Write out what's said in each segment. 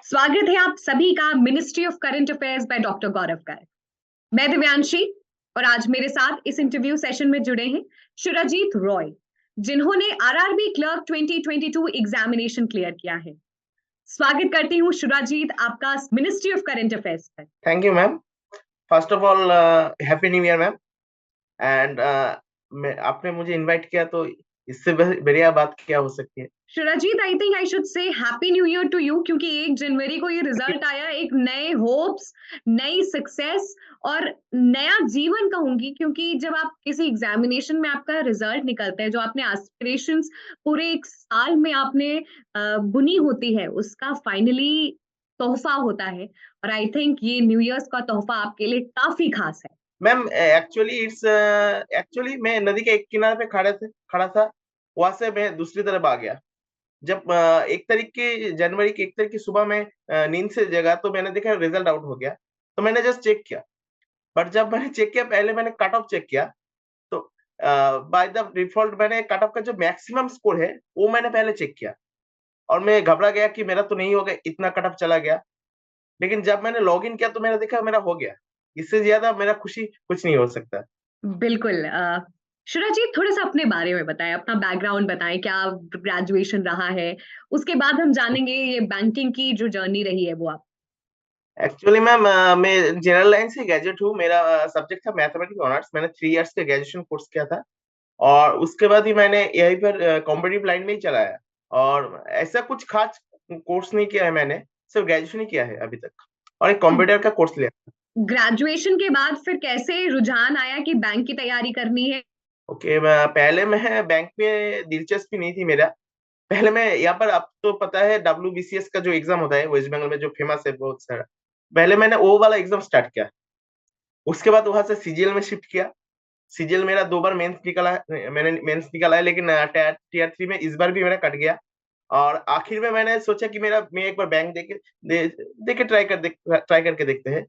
स्वागत है आप सभी का ministry of current affairs by doctor Gaurav Garg. मैं दिव्यांशी और आज मेरे साथ इस इंटरव्यू सेशन में जुड़े हैं शुराजीत रॉय, जिन्होंने आरआरबी क्लर्क 2022 एग्जामिनेशन क्लियर किया है। स्वागत करती हूँ शुराजीत आपका मिनिस्ट्री ऑफ करंट अफेयर्स पर। Thank you ma'am. First of all happy new year ma'am. And मैं आपने मुझे इनवाइट किया तो इससे बढ़िया बात क्या हो सकती है। Surajit, I think I should say happy new year to you, क्योंकि 1 जनवरी को ये रिजल्ट आया, एक नए होप्स, नई सक्सेस और नया जीवन कहूंगी, क्योंकि जब आप किसी एग्जामिनेशन में आपका रिजल्ट निकलता है, जो आपने एस्पिरेशंस पूरे एक साल में आपने बुनी होती है, उसका फाइनली तोहफा होता है। और आई थिंक ये न्यू ईयर्स का तोहफा आपके लिए काफी खास है। मैम एक्चुअली मैं नदी के एक किनारे पे खड़ा था। वहां से मैं दूसरी तरफ आ गया। जब 1 तारीख की सुबह में नींद से जगा तो मैंने देखा रिजल्ट आउट हो गया। तो मैंने जस्ट चेक किया। बट जब मैंने चेक किया, पहले मैंने कट ऑफ चेक किया। तो बाय द डिफॉल्ट मैंने कट ऑफ का जो मैक्सिमम स्कोर है वो मैंने पहले चेक किया। और मैं घबरा गया कि मेरा तो नहीं होगा, इतना कट ऑफ चला गया। लेकिन जब मैंने लॉग इन किया तो मैंने देखा मेरा हो गया। इससे ज्यादा मेरा खुशी कुछ नहीं हो सकता। बिल्कुल। शुरा जी, थोड़ा सा अपने बारे में बताएं, अपना बैकग्राउंड बताएं, क्या ग्रेजुएशन रहा है, उसके बाद हम जानेंगे ये बैंकिंग की जो जर्नी रही है वो आप। एक्चुअली मैम, मैं जनरल लाइन से ग्रेजुएट हूँ। मेरा सब्जेक्ट था मैथमेटिक्स ऑनर्स। मैंने 3 इयर्स का ग्रेजुएशन कोर्स किया था। और उसके बाद ही मैंने यहीं पर कॉम्पिटिटिव लाइन में ही चलाया। और ऐसा कुछ खास कोर्स नहीं किया है मैंने। सिर्फ ग्रेजुएशन ही किया है अभी तक। और एक तो कंप्यूटर का कोर्स लिया। ग्रेजुएशन के बाद फिर कैसे रुझान आया कि बैंक की तैयारी करनी है? ओके, पहले मैं बैंक में दिलचस्पी नहीं थी मेरा। पहले मैं यहाँ पर, आप तो पता है WBCS का जो एग्जाम होता है वेस्ट बंगाल में, जो फेमस है बहुत सारा। पहले मैंने वो वाला एग्जाम स्टार्ट किया। उसके बाद वहां से सीजीएल में शिफ्ट किया। सीजीएल मेरा 2 बार मेंस निकला है। मैंने मेंस निकाला है, लेकिन टीआर 3 में इस बार भी मेरा कट गया। और आखिर में मैंने सोचा कि मैं एक बार बैंक देके ट्राई करके देखते हैं।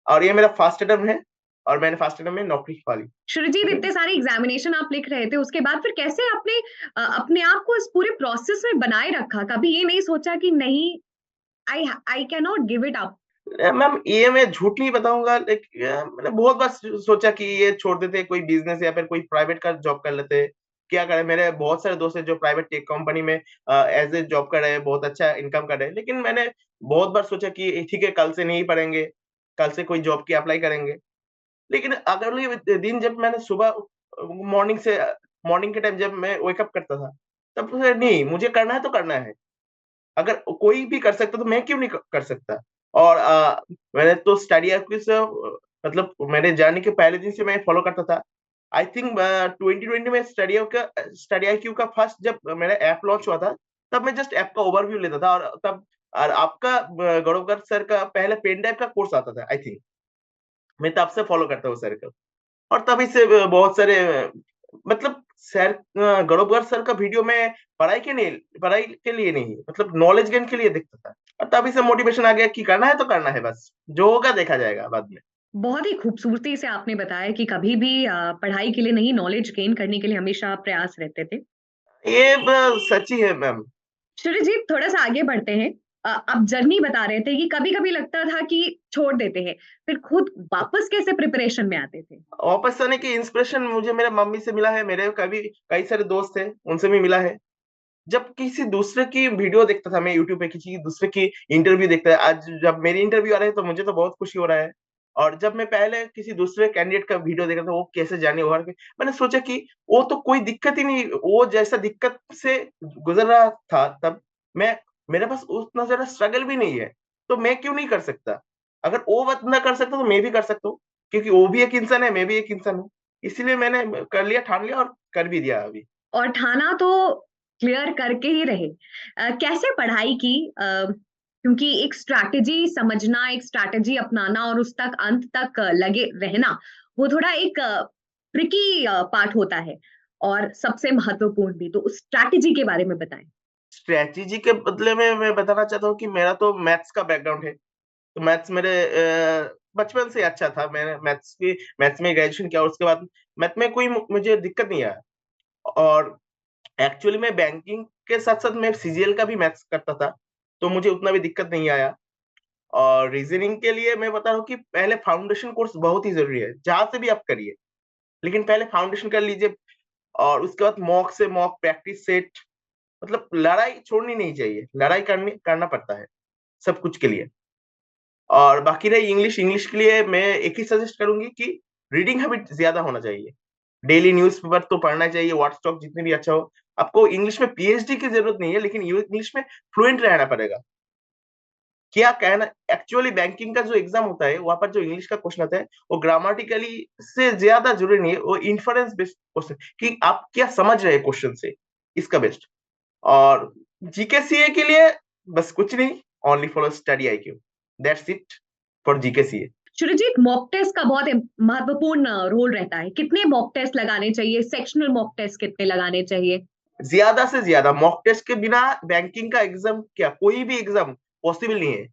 और ये मेरा फर्स्ट अटेम्प्ट है। और मैंने फर्स्ट अटेम्प्ट में नौकरी पा ली। शुरजीत, इतने सारे एग्जामिनेशन आप लिख रहे थे, उसके बाद फिर कैसे आपने अपने आप को इस पूरे प्रोसेस में बनाए रखा? कभी ये नहीं सोचा कि नहीं, I I can not give it up? Ma'am, ये मैं झूठ नहीं बताऊंगा, लेकिन मैंने बहुत बार सोचा कि ये छोड़ देते, कोई बिजनेस या फिर कोई प्राइवेट का जॉब कर लेते। क्या करें, मेरे बहुत सारे दोस्त हैं जो प्राइवेट टेक कंपनी में एज ए जॉब कर रहे हैं, बहुत अच्छा इनकम कर रहे हैं। लेकिन मैंने बहुत बार सोचा कि ठीक है, कल से नहीं पढ़ेंगे, कल से कोई जॉब की अप्लाई करेंगे। लेकिन अगले दिन जब मैंने सुबह मॉर्निंग से मॉर्निंग के टाइम जब मैं वेकअप करता था, तब से नहीं, मुझे करना है तो करना है। अगर कोई भी कर सकता तो मैं क्यों नहीं कर सकता। और मैंने तो स्टडी से, मतलब मेरे जाने के पहले दिन से मैं फॉलो करता था। आई थिंक 2020 में स्टडी IQ का फर्स्ट जब मेरा ऐप लॉन्च हुआ था, तब मैं जस्ट ऐप का ओवरव्यू लेता था। और तब और आपका गौरव गर्ग सर का पहले पेन ड्राइव का कोर्स आता था आई थिंक। मैं तब से फॉलो करता हूँ सर को। और तभी से बहुत सारे, मतलब सर, गौरव सर का वीडियो में पढ़ाई के लिए नहीं, मतलब नॉलेज गेन के लिए देखता था। और तभी से मोटिवेशन आ गया कि करना है तो करना है, बस जो होगा देखा जाएगा बाद में। बहुत ही खूबसूरती से आपने बताया कि कभी भी पढ़ाई के लिए नहीं, नॉलेज गेन करने के लिए हमेशा प्रयास रहते थे। ये सच्ची है मैम। सुरजीत, थोड़ा सा आगे बढ़ते हैं। आप जर्नी बता रहे थे कि कभी कभी लगता था कि छोड़ देते हैं, फिर खुद वापस कैसे प्रिपरेशन में आते थे? वापस आने की इंस्पिरेशन मुझे मेरे मम्मी से मिला है। मेरे कभी कई सारे दोस्त थे, उनसे भी मिला है। जब किसी दूसरे की वीडियो देखता था मैं यूट्यूब पे, किसी दूसरे की इंटरव्यू देखता है। आज जब मेरी इंटरव्यू आ रही है तो मुझे तो बहुत खुशी हो रहा है। और जब मैं पहले किसी दूसरे कैंडिडेट का वीडियो देख रहा था, वो कैसे जाने उभर के, मैंने सोचा कि वो तो कोई दिक्कत ही नहीं, वो जैसा दिक्कत से गुजर रहा था तब, मैं मेरे पास उतना ज्यादा स्ट्रगल भी नहीं है, तो मैं क्यों नहीं कर सकता। अगर वो बात ना कर सकता तो मैं भी कर सकता हूँ। क्योंकि वो भी एक इंसान है, मैं भी एक इंसान हूँ। इसीलिए मैंने कर लिया, ठान लिया और कर भी दिया अभी। और ठाना तो क्लियर करके ही रहे। कैसे पढ़ाई की? क्योंकि एक स्ट्रैटेजी समझना, एक स्ट्रैटेजी अपनाना और उस तक अंत तक लगे रहना, वो थोड़ा एक ट्रिकी पार्ट होता है, और सबसे महत्वपूर्ण भी। तो उस स्ट्रैटेजी के बारे में बताएं। स्ट्रेटजी के बदले में मैं बताना चाहता हूँ कि मेरा तो मैथ्स का बैकग्राउंड है। तो मैथ्स मेरे बचपन से अच्छा था। मैंने मैथ्स में ग्रेजुएशन किया और उसके बाद मैथ में कोई मुझे दिक्कत नहीं आया। और एक्चुअली मैं बैंकिंग के साथ साथ मैं सीजीएल का भी मैथ्स करता था। तो मुझे उतना भी दिक्कत नहीं आया। और रीजनिंग के लिए मैं बता रहा हूँ कि पहले फाउंडेशन कोर्स बहुत ही जरूरी है, जहां से भी आप करिए, लेकिन पहले फाउंडेशन कर लीजिए। और उसके बाद मॉक से मॉक प्रैक्टिस सेट, मतलब लड़ाई छोड़नी नहीं चाहिए, लड़ाई करना पड़ता है सब कुछ के लिए। और बाकी रही इंग्लिश, इंग्लिश के लिए मैं एक ही सजेस्ट करूंगी कि रीडिंग हैबिट ज्यादा होना चाहिए। डेली न्यूज़पेपर तो पढ़ना चाहिए, व्हाट्सटॉक जितने भी अच्छा हो। आपको इंग्लिश में पीएचडी की जरूरत नहीं है, लेकिन इंग्लिश में फ्लुएंट रहना पड़ेगा। क्या कहना, एक्चुअली बैंकिंग का जो एग्जाम होता है वहां पर जो इंग्लिश का क्वेश्चन आता है, वो ग्रामेटिकली से ज्यादा जरूरी नहीं है, वो इन्फरेंस बेस्ड क्वेश्चन कि आप क्या समझ रहे हैं क्वेश्चन से, इसका बेस्ट। और जीके सीए के लिए बस कुछ नहीं, only follow study IQ, that's it for GK CA. Surjeet, mock test का बहुत महत्वपूर्ण रोल रहता है। कितने मॉक टेस्ट लगाने चाहिए? सेक्शनल मॉक टेस्ट कितने लगाने चाहिए? ज्यादा से ज्यादा मॉक टेस्ट के बिना बैंकिंग का एग्जाम, क्या कोई भी एग्जाम पॉसिबल नहीं है।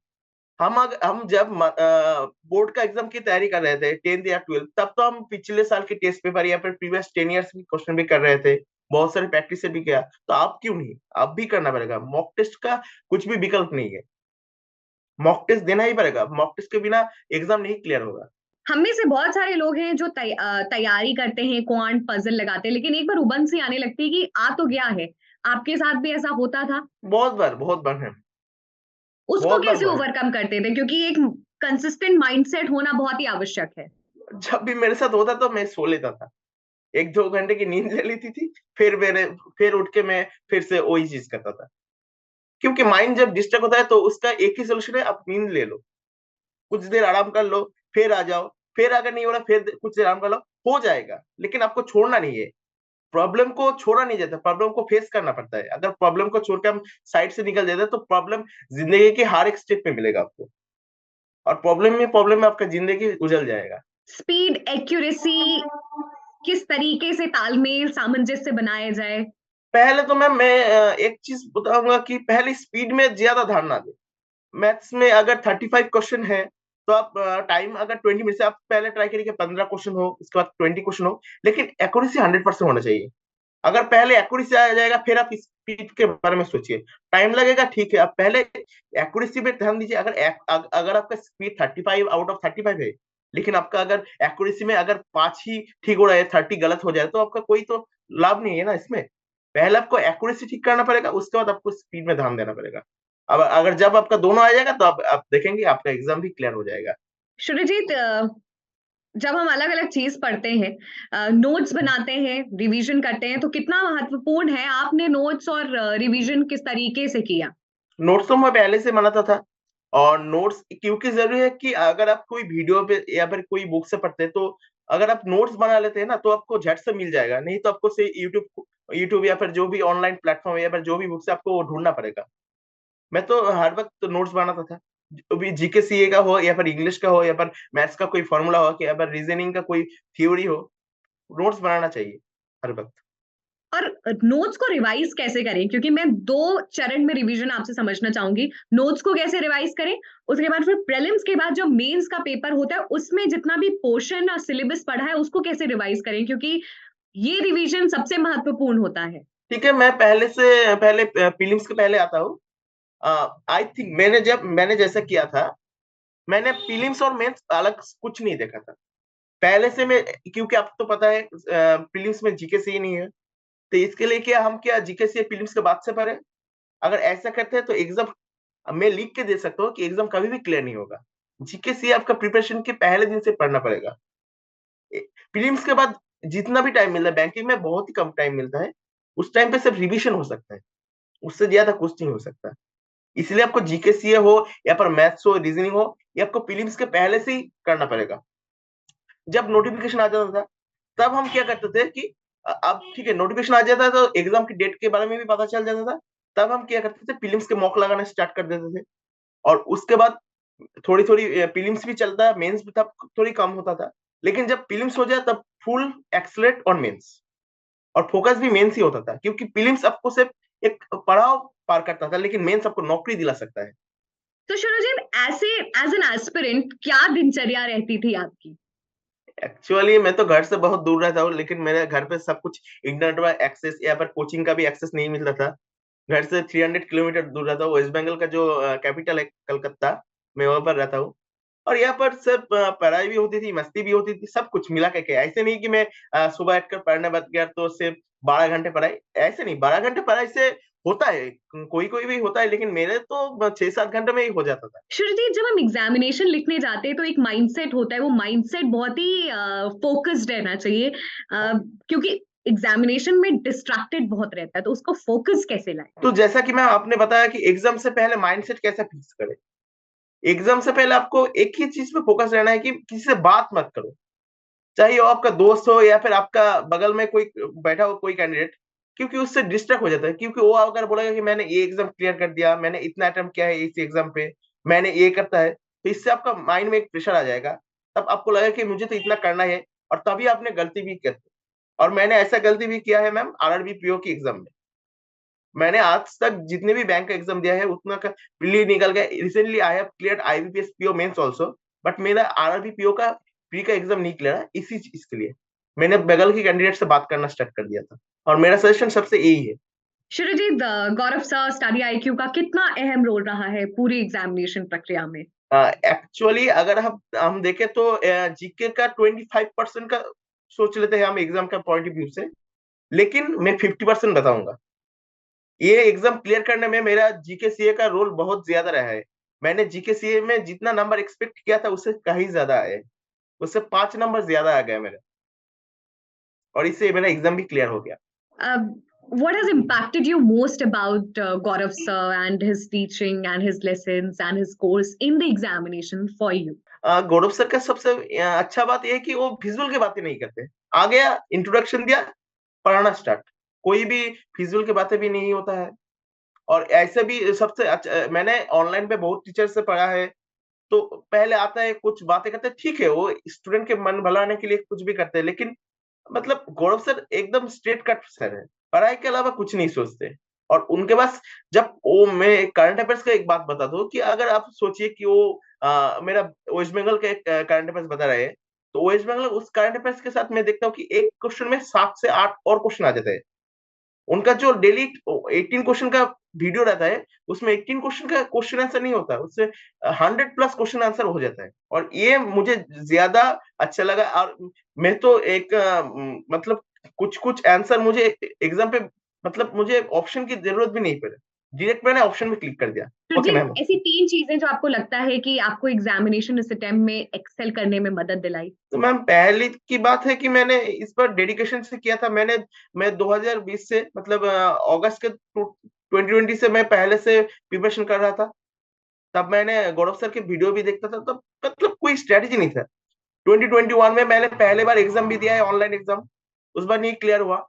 हम जब बोर्ड का एग्जाम की तैयारी कर रहे थे 10th या 12th, तब तो हम पिछले साल के टेस्ट पेपर या फिर प्रीवियस 10 इयर्स की क्वेश्चन भी कर रहे थे, बहुत सारे प्रैक्टिस से भी किया। तो आप क्यों नहीं, आप भी करना पड़ेगा। मॉक टेस्ट का कुछ भी विकल्प नहीं है, मॉक टेस्ट देना ही पड़ेगा, मॉक टेस्ट के बिना एग्जाम नहीं क्लियर होगा। हम में से बहुत सारे लोग हैं जो तैयारी करते हैं, क्वांट पजल लगाते हैं, लेकिन एक बार उबन सी आने लगती है कि आ तो गया है। आपके साथ भी ऐसा होता था? बहुत बार है, उसको बहुत बार कैसे हुआ है। ओवरकम करते थे? क्योंकि एक कंसिस्टेंट माइंडसेट होना बहुत ही आवश्यक है। जब भी मेरे साथ होता तो मैं सो लेता था, 1-2 घंटे की नींद ले लेती थी, फिर उठ के मैं फिर से वही चीज करता था। क्योंकि माइंड जब डिस्टर्ब होता है तो उसका एक ही सोल्यूशन है, आप नींद ले लो, कुछ देर आराम कर लो, फिर आ जाओ, फिर अगर नहीं हो रहा फिर कुछ देर आराम कर लो, हो जाएगा। लेकिन आपको छोड़ना नहीं है, प्रॉब्लम को छोड़ा नहीं जाता, प्रॉब्लम को फेस करना पड़ता है। अगर प्रॉब्लम को छोड़ के हम साइड से निकल जाते हैं तो प्रॉब्लम जिंदगी के हर एक स्टेप में मिलेगा आपको, और प्रॉब्लम में आपका जिंदगी उजल जाएगा। स्पीड, एक्यूरेसी, किस तरीके से तालमेल, सामंजस्य बनाया जाए? पहले तो मैं एक चीज बताऊंगा कि पहले स्पीड में ज्यादा ध्यान ना दें। मैथ्स में अगर 35 क्वेश्चन है, तो आप टाइम अगर 20 मिनट से, आप पहले ट्राई करिए कि 15 क्वेश्चन हो, उसके बाद 20 क्वेश्चन हो, लेकिन एक्यूरेसी 100% होना चाहिए। अगर पहले एक्यूरेसी आ जाएगा फिर आप स्पीड के बारे में सोचिए। टाइम लगेगा ठीक है, आप पहले एक्यूरेसी पे ध्यान दीजिए। अगर आपका स्पीड 35 आउट ऑफ 35 है, लेकिन आपका अगर एक्यूरेसी में अगर 5 ही ठीक हो रहा है, 30 गलत हो जाए, तो आपका कोई तो लाभ नहीं है ना इसमें। पहले आपको एक्यूरेसी ठीक करना पड़ेगा, उसके बाद आपको स्पीड में ध्यान देना पड़ेगा। अब अगर जब आपका दोनों आ जाएगा तो आप देखेंगे आपका एग्जाम भी क्लियर हो जाएगा। शुरुजीत, जब हम अलग अलग चीज पढ़ते हैं, नोट्स बनाते हैं, रिवीजन करते हैं, तो कितना महत्वपूर्ण है? आपने नोट्स और रिवीजन किस तरीके से किया? नोट्स तो मैं पहले से बनाता था। और नोट्स क्योंकि जरूरी है कि अगर आप कोई वीडियो पे या फिर कोई बुक से पढ़ते हैं, तो अगर आप नोट्स बना लेते हैं ना, तो आपको झट से मिल जाएगा। नहीं तो आपको से यूट्यूब या फिर जो भी ऑनलाइन प्लेटफॉर्म है या फिर जो भी बुक्स है, आपको वो ढूंढना पड़ेगा। मैं तो हर वक्त तो नोट्स बनाता था, जो भी जीके सीए का हो या फिर इंग्लिश का हो या फिर मैथ्स का कोई फॉर्मूला हो कि या फिर रीजनिंग का कोई थ्योरी हो, नोट्स बनाना चाहिए हर वक्त। और नोट्स को रिवाइज कैसे करें? क्योंकि मैं दो चरण में रिवीजन आपसे समझना चाहूंगी। नोट्स को कैसे रिवाइज करें, उसके बाद फिर प्रीलिम्स के बाद जो मेंस का पेपर होता है उसमें जितना भी पोर्शन और सिलेबस पढ़ा है उसको कैसे रिवाइज करें, क्योंकि ये रिवीजन सबसे महत्वपूर्ण होता है। ठीक है, मैं पहले प्रीलिम्स के पहले आता हूँ। आई थिंक मैंने जैसा किया था, मैंने प्रीलिम्स और मेंस अलग कुछ नहीं देखा था पहले से। मैं, क्योंकि आपको तो पता है प्रीलिम्स में जीके से ही नहीं है, तो इसके लिए क्या जीके से प्रीलिम्स के बाद से पढ़े। अगर ऐसा करते हैं तो एग्जाम मैं लिख के दे सकता हूँ कि एग्जाम कभी भी क्लियर नहीं होगा। जीके से आपका प्रिपरेशन के पहले दिन से पढ़ना पड़ेगा। प्रीलिम्स के बाद जितना भी टाइम मिलता है, बैंकिंग में बहुत ही कम टाइम मिलता है, उस टाइम पे सिर्फ रिविजन हो सकता है, उससे ज्यादा कुछ नहीं हो सकता। इसलिए आपको जीके सीए हो या पर मैथ्स हो, रीजनिंग हो, ये आपको प्रीलिम्स के पहले से ही करना पड़ेगा। जब नोटिफिकेशन आ जाता था, तब हम क्या करते थे कि अब ठीक है, नोटिफिकेशन आ जाता है तो एग्जाम की डेट के बारे में भी पता चल जाता था। तब हम क्या करते थे, प्रीलिम्स के मॉक लगाना स्टार्ट कर देते थे। और उसके बाद थोड़ी थोड़ी प्रीलिम्स भी चलता है, मेंस भी तब थोड़ी कम होता था। लेकिन जब प्रीलिम्स हो जाए तब फुल एक्सलेट ऑन मेंस, और फोकस भी मेंस ही होता था, क्योंकि प्रीलिम्स आपको सिर्फ एक पड़ाव पार करता था, लेकिन मेंस आपको नौकरी दिला सकता है। तो शुरुजीत, ऐसे एज एन एस्पिरेंट क्या दिनचर्या रहती थी आपकी? एक्चुअली मैं तो घर से बहुत दूर रहता हूँ, लेकिन मेरे घर पे सब कुछ इंटरनेट पर एक्सेस या फिर कोचिंग का भी एक्सेस नहीं मिलता था। घर से 300 किलोमीटर दूर रहता हूँ। वेस्ट बंगाल का जो कैपिटल है कलकत्ता, मैं वहां पर रहता हूँ। और यहाँ पर सब पढ़ाई भी होती थी, मस्ती भी होती थी, सब कुछ मिला के। ऐसे नहीं कि मैं सुबह उठकर पढ़ने बैठ गया तो सिर्फ 12 घंटे पढ़ाई, ऐसे नहीं। 12 घंटे पढ़ाई से होता है, कोई कोई भी होता है, लेकिन मेरे तो 6-7 घंटे में ही हो जाता था। श्रुति, जब हम एग्जामिनेशन लिखने जाते हैं तो एक माइंडसेट होता है, वो माइंडसेट बहुत ही फोकस्ड रहना चाहिए, क्योंकि एग्जामिनेशन में डिस्ट्रैक्टेड बहुत रहता है, तो उसको फोकस कैसे लाए? तो जैसा कि मैं आपने बताया कि एग्जाम से पहले माइंडसेट कैसे फिक्स करें। एग्जाम से पहले आपको एक ही चीज पे फोकस रहना है कि किसी से बात मत करो, चाहे वो आपका दोस्त हो या फिर आपका बगल में कोई बैठा हो कोई कैंडिडेट, क्योंकि उससे डिस्ट्रैक्ट हो जाता है। क्योंकि वो अगर बोलेगा कि मैंने ये एग्जाम क्लियर कर दिया, मैंने इतना अटेम्प्ट किया है इस एग्जाम पे, मैंने ये करता है, तो इससे आपका माइंड में एक प्रेशर आ जाएगा। तब आपको लगेगा कि मुझे तो इतना करना है, और तभी आपने गलती भी करते। और मैंने ऐसा गलती भी किया है मैम, आरआरबी पीओ की एग्जाम में। मैंने आज तक जितने भी बैंक का एग्जाम दिया है उतना का प्री निकल गया। Recently I have cleared IBPS PO mains also, but मेरा आरआरबी पीओ का प्री का एग्जाम नहीं क्लियर है। इसी चीज के लिए मैंने बगल की कैंडिडेट से बात करना स्टार्ट कर दिया था, और मेरा सजेशन सबसे यही है। शुरुजीत, गौरव सर, स्टडी आईक्यू का कितना अहम रोल रहा है पूरी एग्जामिनेशन प्रक्रिया में? एक्चुअली अगर हम देखें तो जीके का 25% का सोच लेते हैं हम एग्जाम का पॉइंट ऑफ व्यू से, लेकिन मैं 50% बताऊंगा। ये एग्जाम क्लियर करने में मेरा जीके सीए का रोल बहुत ज्यादा रहा है। मैंने जीके सीए में जितना नंबर एक्सपेक्ट किया था उससे कहीं ज्यादा आए, उससे 5 नंबर ज्यादा आ गया मेरा, और इससे मेरा एग्जाम भी क्लियर हो गया। What has impacted you most about Gaurav sir and his teaching and his lessons and his course in the examination for you? Gaurav sir का सबसे अच्छा बात यह है कि वो फिजूल की बातें नहीं करते। आ गया, इंट्रोडक्शन दिया, पढ़ाना स्टार्ट। कोई भी फिजूल की बातें भी नहीं होता है। और ऐसे भी सबसे अच्छा, मैंने ऑनलाइन पे बहुत टीचर से पढ़ा है, तो पहले आता है कुछ बातें करते हैं, ठीक है, वो स्टूडेंट के मन भलाने के लिए कुछ भी करते हैं, लेकिन मतलब गौरव सर एकदम स्ट्रेट कट सर है, पढ़ाई के अलावा कुछ नहीं सोचते। और उनके पास, जब वो, मैं करंट अफेयर्स का एक बात बता दूं कि अगर आप सोचिए कि वो मेरा वेस्ट बंगाल का एक करंट अफेयर्स बता रहे हैं, तो वेस्ट बंगाल उस करंट अफेयर्स के साथ मैं देखता हूँ कि एक क्वेश्चन में 7 से 8 और क्वेश्चन आ जाते हैं। उनका जो डेली 18 क्वेश्चन का वीडियो रहता है, उसमें 18 क्वेश्चन का क्वेश्चन आंसर नहीं होता, उससे 100 प्लस क्वेश्चन आंसर हो जाता है। और ये मुझे ज्यादा अच्छा लगा। और मैं तो एक मतलब कुछ कुछ आंसर मुझे एग्जाम पे, मतलब मुझे ऑप्शन की जरूरत भी नहीं पड़ी, डायरेक्ट मैंने ऑप्शन में क्लिक कर दिया। Okay Surjeet, ma'am. ऐसी 3 चीजें जो आपको लगता है कि आपको एग्जामिनेशन इस अटेम्प्ट में एक्सेल करने में मदद दिलाई? तो मैम पहली की बात है कि मैंने इस पर डेडिकेशन से किया था। मैं 2020 से, मतलब अगस्त के 2020 से मैं पहले से प्रिपरेशन कर रहा था। तब मैंने गौरव सर के वीडियो भी देखता था, तब मतलब कोई स्ट्रेटेजी नहीं था। 2021 में मैंने पहले बार एग्जाम भी दिया है, ऑनलाइन एग्जाम। उस बार नहीं क्लियर हुआ।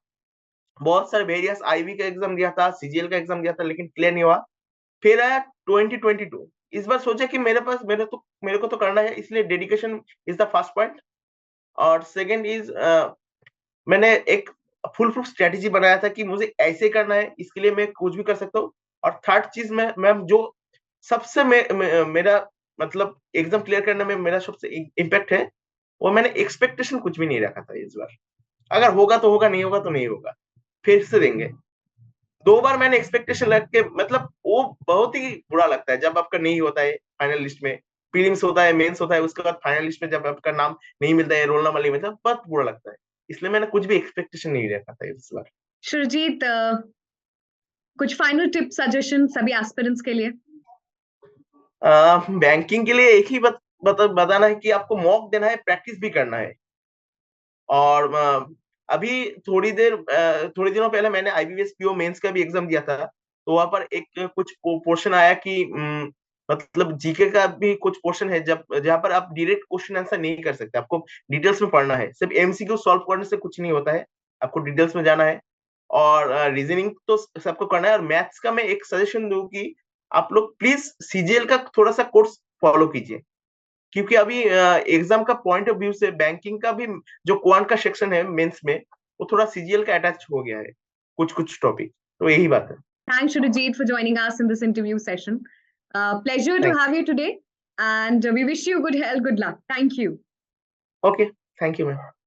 बहुत सारे वेरियस आईबी का एग्जाम दिया था, सीजीएल का एग्जाम दिया था, लेकिन क्लियर नहीं हुआ। फिर आया 2022। इस बार सोचा कि मेरे को तो करना है, इसलिए dedication is the first point. और सेकंड इज, मैंने एक फुल प्रूफ स्ट्रेटेजी बनाया था कि मुझे ऐसे करना है, इसके लिए मैं कुछ भी कर सकता हूँ। और थर्ड चीज में मैम, जो सबसे मेरा मतलब एग्जाम क्लियर करने में मेरा सबसे इम्पैक्ट है, वो मैंने एक्सपेक्टेशन कुछ भी नहीं रखा था इस बार। अगर होगा तो होगा, नहीं होगा तो नहीं होगा, फिर से देंगे। 2 बार मैंने एक्सपेक्टेशन रख के, मतलब वो बहुत ही बुरा लगता है जब आपका नहीं होता है फाइनल लिस्ट में। प्रीलिम्स होता है, मेंस होता है, उसके बाद फाइनल लिस्ट में जब आपका नाम नहीं मिलता है, रोल नंबर नहीं मिलता, बहुत बुरा लगता है। इसलिए मैंने कुछ भी एक्सपेक्टेशन नहीं रखा था इस बार। सुरजीत, कुछ फाइनल टिप सजेशन सभी एस्पिरेंट्स के लिए? बैंकिंग के लिए एक ही बताना है कि आपको मॉक देना है, प्रैक्टिस भी करना है। और अभी थोड़ी दिनों पहले मैंने आईबीपीएस पीओ मेंस का भी एग्जाम दिया था। तो वहां पर एक कुछ पोर्शन आया कि मतलब जीके का भी कुछ पोर्शन है, जब जहां पर आप डायरेक्ट क्वेश्चन आंसर नहीं कर सकते, आपको डिटेल्स में पढ़ना है। सिर्फ एमसीक्यू सॉल्व करने से कुछ नहीं होता है, आपको डिटेल्स में जाना है। और रीजनिंग तो सबको करना है। और मैथ्स का मैं एक सजेशन दूं कि आप लोग प्लीज सीजीएल का थोड़ा सा कोर्स फॉलो कीजिए, क्योंकि अभी एग्जाम का पॉइंट ऑफ व्यू से बैंकिंग का भी जो क्वांट का सेक्शन है मेंस में, वो थोड़ा सीजीएल का अटैच हो गया है, कुछ कुछ टॉपिक। तो यही बात है। Thanks, Shurajit, for joining us in this interview session. Pleasure to thank have you today, and we wish you good health, good luck. Thank you. Okay, thank you ma'am.